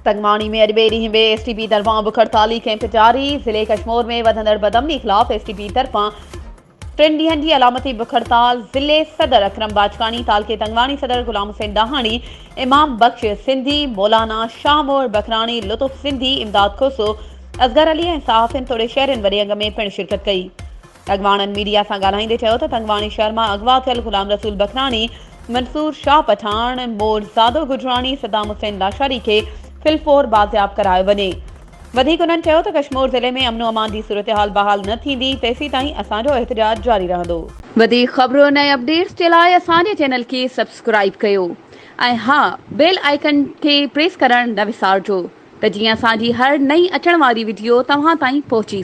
तंगवाणी में अजमेरी में एसटीपी तरफा बुख हड़ताली कैंप जारी। जिले कश्मीर में वधंदड़ बदमनी खिलाफ एसटीपी तरफा 3 ॾींहनि जी अलामती बुख हड़ताल। जिले सदर अकरम बाचकानी, तालके तंगवाणी सदर गुलाम हुसैन दाहानी, इमाम बख्श सिंधी, मौलाना शाहमोर बखरानी, लुतुफ सिंधी, इमदाद खोसो, असगर अली ऐं सहाफ़िन तोड़े शहरनि वॾे अंग में पिणु शिरकत कई। अॻवाणनि मीडिया सां ॻाल्हाईंदे चयो त तंगवाणी शहर मां अगवा थियल गुलाम रसूल बखरानी, मंसूर शाह पठान, मोरज़ादो गुजरानी, सदाम हुसैन लाशारी खे फिलफोर बाज़ियाब करायो वञे। वधीक उन्हनि चयो त कश्मीर ज़िले में अमन अमान जी सूरत हाल बहाल न थींदी तेसीं ताईं असांजो एहतजाज जारी रहंदो। वधीक ख़बरुनि ऐं अपडेट्स जे लाइ असांजे चैनल खे सब्सक्राइब कयो ऐं हा, बेल आइकन खे प्रेस करणु न विसारिजो त जीअं असांजी हर नई अचण वारी वीडियो तव्हां ताईं पहुची सघे।